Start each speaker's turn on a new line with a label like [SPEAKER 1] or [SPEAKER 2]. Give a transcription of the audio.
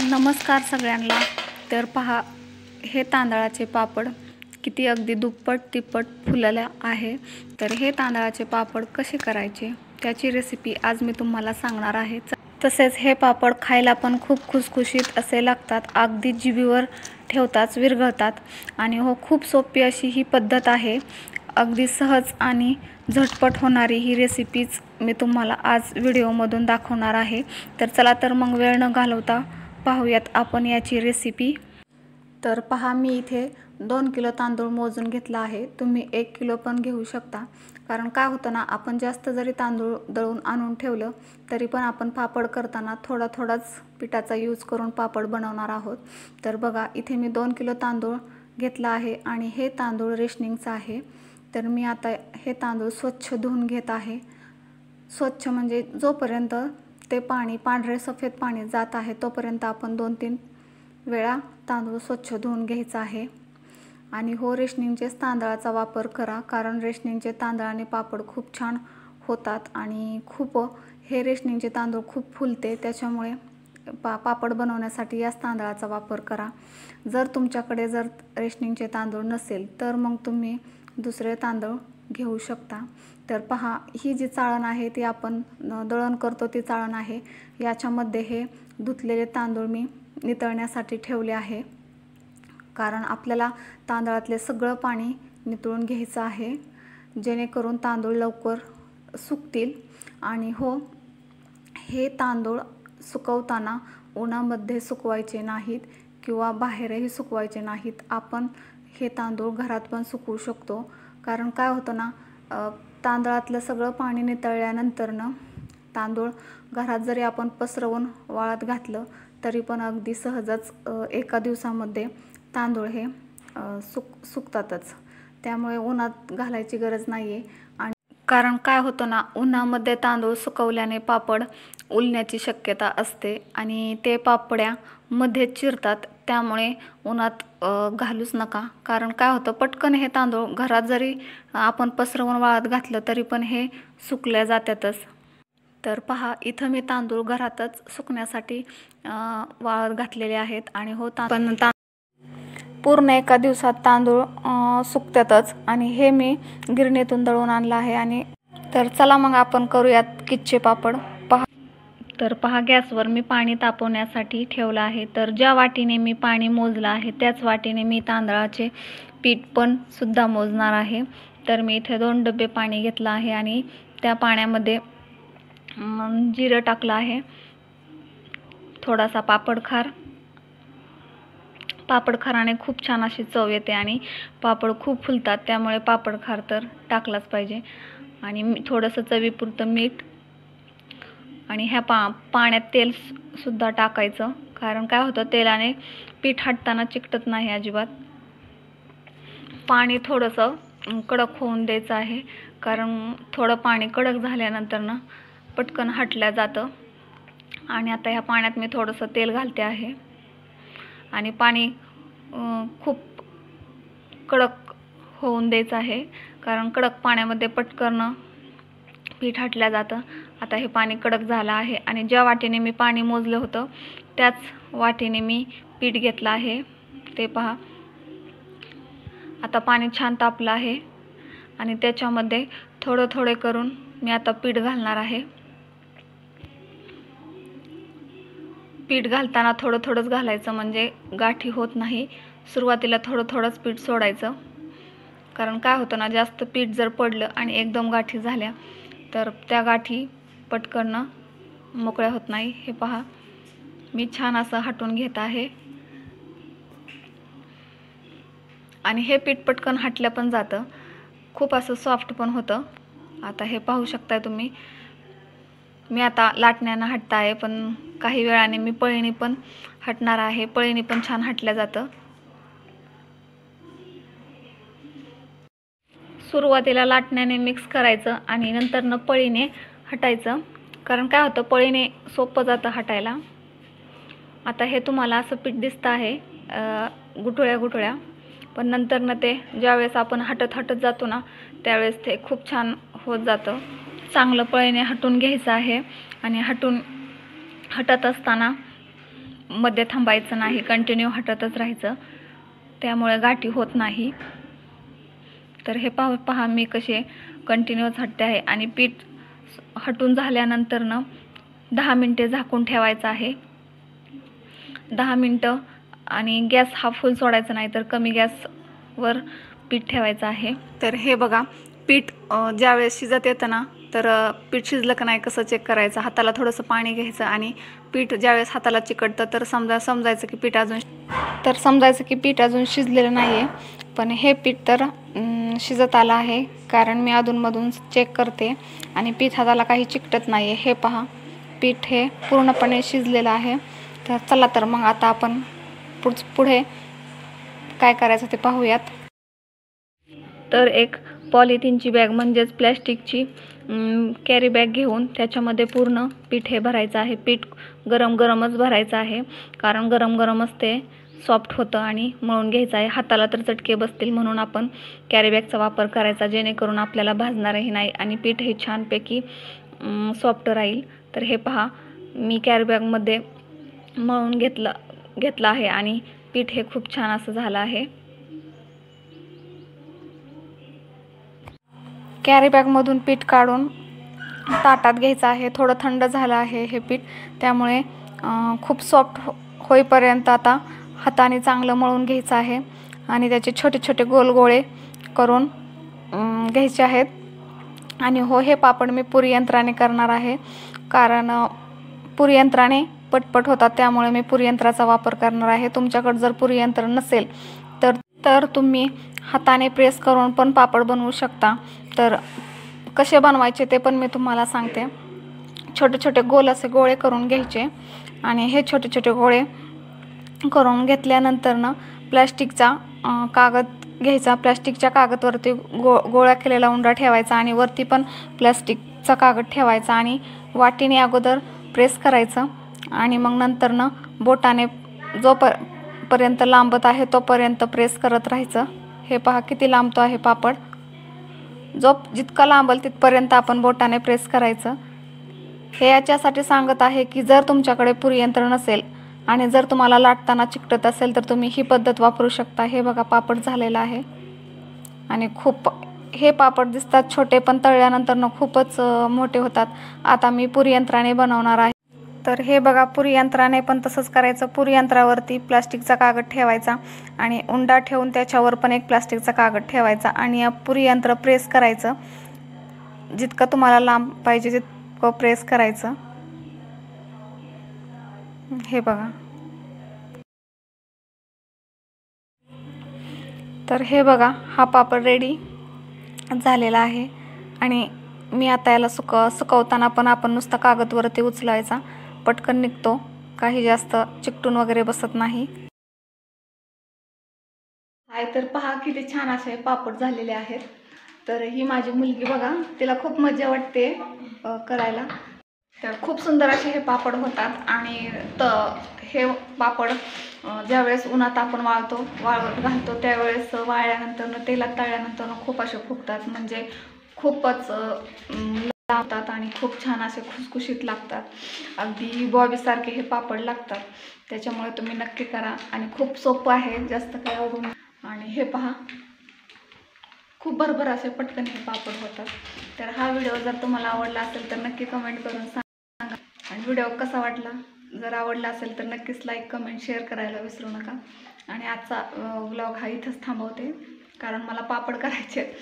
[SPEAKER 1] नमस्कार सगळ्यांना। तर पहा, हे तांदळाचे पापड किती अगदी दुप्पट तिप्पट फुलले आहे। तर हे तांदळाचे पापड कसे करायचे त्याची रेसिपी आज मी तुम्हाला सांगणार आहे। तसेच हे पापड खायला पण खूप खुसखुशीत असे लागतात, अगदी जिभेवर ठेवताच विरघळतात। आणि हो, खूप सोपी अशी ही पद्धत आहे, अगदी सहज आणि झटपट होणारी ही रेसिपीच मी तुम्हाला आज व्हिडिओमधून दाखवणार आहे। तर चला तर मग वेळ न घालवता पाहूयात आपण याची रेसिपी। तर पहा, मी इथे 2 किलो तांदूळ मोजून घेतला आहे। तुम्ही 1 किलो पण घेऊ शकता, कारण काय होतं ना, आपण जास्त जरी तांदूळ दळून आणून ठेवलं तरी पण आपण पापड करताना थोडाच पिठाचा यूज करून पापड बनवणार आहोत। तर बघा, इथे मी 2 किलो तांदूळ घेतला आहे आणि हे तांदूळ रेशनिंगचा आहे। तर मी आता हे तांदूळ स्वच्छ धुवून घेत आहे। स्वच्छ म्हणजे जोपर्यंत ते पाणी पांढरे सफेद पाणी जात आहे तोपर्यंत आपण 2-3 वेळा तांदूळ स्वच्छ धुवून घ्यायचा आहे। आणि हो, रेशनिंगचेच तांदळाचा वापर करा, कारण रेशनिंगचे तांदळाने पापड खूप छान होतात आणि हे रेशनिंगचे तांदूळ खूप फुलते, त्याच्यामुळे पापड बनवण्यासाठी याच तांदळाचा वापर करा। जर तुमच्याकडे रेशनिंगचे तांदूळ नसेल तर मग तुम्ही दुसरे तांदूळ घेऊ शकता। तर पहा, ही जी चाळण आहे ती आपण दळण करतो ती चाळण आहे। याच्यामध्ये हे धुतलेले तांदूळ मी नितळण्यासाठी ठेवले आहे, कारण आपल्याला तांदळातले सगळं पाणी नितळून घ्यायचं आहे, जेणेकरून तांदूळ लवकर सुकतील। आणि हो, हे तांदूळ सुकवताना उन्हामध्ये सुकवायचे नाहीत किंवा बाहेरही सुकवायचे नाहीत। आपण हे तांदूळ घरात पण सुकवू शकतो, कारण काय होतं ना, तांदळातलं सगळं पाणी नितळल्यानंतर तांदूळ घरात जरी आपण पसरवून वाळत घातलं तरी पण अगदी सहजच एका दिवसामध्ये तांदूळ हे सुकतातच। त्यामुळे उन्हात घालायची गरज नाही आहे। आणि कारण काय होतं ना, उन्हामध्ये तांदूळ सुकवल्याने पापड उलण्याची शक्यता असते आणि ते पापड्या मध्ये चिरतात, त्यामुळे उन्हात घालूच नका। कारण काय होतं, पटकन हे तांदूळ घरात जरी आपण पसरवून वाळत घातलं तरी पण हे सुकल्या जातातच। तर पहा, इथं मी तांदूळ घरातच सुकण्यासाठी वाळत घातलेले आहेत। आणि हो, पूर्ण एका दिवसात तांदूळ सुकतातच आणि हे मी गिरणीतून दळून आणलं आहे। आणि तर चला मग आपण करूयात किच्चे पापड। तर पहा, गॅसवर मी पाणी तापवण्यासाठी ठेवलं आहे। तर ज्या वाटीने मी पाणी मोजलं आहे त्याच वाटीने मी तांदळाचे पीठ पण सुद्धा मोजणार आहे। तर मी इथे 2 डबे पाणी घेतलं आहे आणि त्या पाण्यामध्ये जिरं टाकलं आहे, थोडासा पापडखाराने खूप छान अशी चव येते आणि पापड खूप फुलतात, त्यामुळे पापडखार तर टाकलाच पाहिजे। आणि थोडंसं चवीपुरतं मीठ आणि ह्या पाण्यात तेल सुद्धा टाकायचं, कारण काय होतं, तेलाने पीठ हटताना चिकटत नाही अजिबात। पाणी थोडंसं कडक होऊन द्यायचं आहे, कारण थोडं पाणी कडक झाल्यानंतर पटकन हटल्या जातं। आणि आता ह्या पाण्यात मी थोडंसं तेल घालते आहे आणि पाणी खूप कडक होऊन द्यायचं आहे, कारण कडक पाण्यामध्ये पटकन पीठ हटल्या जातं। आता हे पाणी कडक झालं आहे आणि ज्या वाटीने मी पाणी मोजलं होतं त्याच वाटीने मी पीठ घेतलं आहे। ते पहा, आता पाणी छान तापलं आहे आणि त्याच्यामध्ये थोडं करून मी आता पीठ घालणार आहे। पीठ घालताना थोडंच घालायचं, म्हणजे गाठी होत नाही। सुरुवातीला थोडंच पीठ सोडायचं, कारण काय होतं ना, जास्त पीठ जर पडलं आणि एकदम गाठी झाल्या तर त्या गाठी पटकन मोकळ्या होत नाही। हे पहा, मी छान असं हटवून घेत आहे आणि हे पीठ पटकन हटलं पण जातं, खूप असं सॉफ्ट पण होतं। आता हे पाहू शकताय तुम्ही, मी आता लाटण्यानं हटत आहे, पण काही वेळाने मी पळीने पण हटणार आहे। पळीने पण छान हटलं जातं। सुरुवातीला लाटण्याने मिक्स करायचं आणि नंतर पळीने हटायचं, कारण काय होतं, पळीने सोपं जातं हटायला। आता हे तुम्हाला असं पीठ दिसतं आहे गुठळ्या, पण नंतर ते ज्यावेळेस आपण हटत जातो ना त्यावेळेस ते खूप छान होत जातं। चांगलं पळीने हटून घ्यायचं आहे आणि हटत असताना मध्ये थांबायचं नाही, कंटिन्यू हटतच राहायचं, त्यामुळे गाठी होत नाही. तर हे पहा मी कसे कंटिन्यूच हटते आहे. आणि पीठ हटून झाल्यानंतर 10 मिनटे झाकून ठेवायचं आहे. 10 मिनटं. आणि गॅस हा फुल सोडायचा नाही, तर कमी गॅसवर पीठ ठेवायचं आहे. तर हे बघा, पीठ ज्यावेळेस शिजत येतं ना, तर पीठ शिजलं का नाही कसं चेक करायचं. हाताला थोडंसं पाणी घ्यायचं आणि पीठ ज्यावेळेस हाताला चिकटतं तर समजायचं की पीठ अजून शिजलेलं नाही आहे. पण हे पीठ तर शिजत आलं आहे, कारण मी अधूनमधून चेक करते आणि पीठ हाताला काही चिकटत नाही आहे. हे पहा, पीठ हे पूर्णपणे शिजलेलं आहे. तर चला तर मग आता आपण पुढे काय करायचं ते पाहूयात. तर एक पॉलिथिनची बॅग म्हणजेच प्लॅस्टिकची कॅरी बॅग घेऊन त्याच्यामध्ये पूर्ण पीठ हे भरायचं आहे. पीठ गरमच भरायचं आहे, कारण गरमच ते सॉफ्ट होतं आणि मळून घ्यायचं आहे. हाताला तर चटके बसतील म्हणून आपण कॅरी बॅगचा वापर करायचा, जेणेकरून आपल्याला भाजणारही नाही आणि पीठ हे छानपैकी सॉफ्ट राहील. तर हे पहा, मी कॅरी बॅगमध्ये मळून घेतलं आहे आणि पीठ हे खूप छान असं झालं आहे. कॅरी बॅगमधून पीठ काढून ताटात घ्यायचं आहे. थोडं थंड झालं आहे हे पीठ, त्यामुळे खूप सॉफ्ट होईपर्यंत आता हाताने चांगलं मळून घ्यायचं आहे आणि त्याचे छोटे छोटे गोल गोळे करून घ्यायचे आहेत. आणि हे पापड मी पुरी यंत्राने करणार आहे, कारण पुरी यंत्राने पटपट होतात, त्यामुळे मी पुरी यंत्राचा वापर करणार आहे. तुमच्याकडे जर पुरी यंत्र नसेल तर तुम्ही हाताने प्रेस करून पण पापड बनवू शकता. तर कसे बनवायचे ते पण मी तुम्हाला सांगते. छोटे छोटे गोल असे गोळे करून घ्यायचे आणि हे छोटे छोटे गोळे करून घेतल्यानंतर प्लॅस्टिकचा कागद घ्यायचा. प्लॅस्टिकच्या कागदवरती गोळा केलेला उंडा ठेवायचा आणि वरती पण प्लॅस्टिकचा कागद ठेवायचा आणि वाटीने अगोदर प्रेस करायचं आणि मग नंतर बोटाने जोपर्यंत लांबत आहे तोपर्यंत प्रेस करत राहायचं. हे पहा किती लांबतो आहे पापड. जितका लांबल तिथपर्यंत आपण बोटाने प्रेस करायचं. हे याच्यासाठी सांगत आहे की जर तुमच्याकडे पुरी यंत्र नसेल आणि जर तुम्हाला लाटताना चिकटत असेल तर तुम्ही ही पद्धत वापरू शकता. हे बघा, पापड झालेला आहे आणि हे पापड दिसतात छोटे, पण तळल्यानंतर खूपच मोठे होतात. आता मी पुरी यंत्राने बनवणार आहे. तर हे बघा, पुरी यंत्राने पण तसंच करायचं. पुरी यंत्रावरती प्लास्टिकचा कागद ठेवायचा आणि उंडा ठेवून त्याच्यावर पण एक प्लास्टिकचा कागद ठेवायचा आणि पुरी यंत्र प्रेस करायचं. जितकं तुम्हाला लांब पाहिजे तितकं प्रेस करायचं. हे बघा. तर हे बघा, हा पापड रेडी झालेला आहे आणि मी आता याला सुकवताना पण आपण नुसता कागदवरती उचलायचा, पटकन निघतो, काही जास्त चिकटून वगैरे बसत नाही. तर पहा किती छान असे पापड झालेले आहेत. तर ही माझी मुलगी बघा, तिला खूप मजा वाटते करायला. तर खूप सुंदर असे हे पापड होतात आणि हे पापड ज्यावेळेस उन्हात आपण वाळवत घालतो त्यावेळेस वाळल्यानंतर तेलात तळल्यानंतर खूप असे फुगतात, म्हणजे खूपच लावतात आणि खूप छान असे खुसखुशीत लागतात. अगदी बॉबीसारखे हे पापड लागतात. त्याच्यामुळे तुम्ही नक्की करा आणि खूप सोपं आहे, जास्त काय अवघड. आणि हे पहा, खूप भरभर असे पटकन हे पापड होतात. तर हा व्हिडिओ जर तुम्हाला आवडला असेल तर नक्की कमेंट करून सांगा आणि व्हिडिओ कसा वाटला, जर आवडला असेल तर नक्कीच लाईक कमेंट शेअर करायला विसरू नका. आणि आजचा व्लॉग हा इथंच थांबवते, कारण मला पापड करायचे.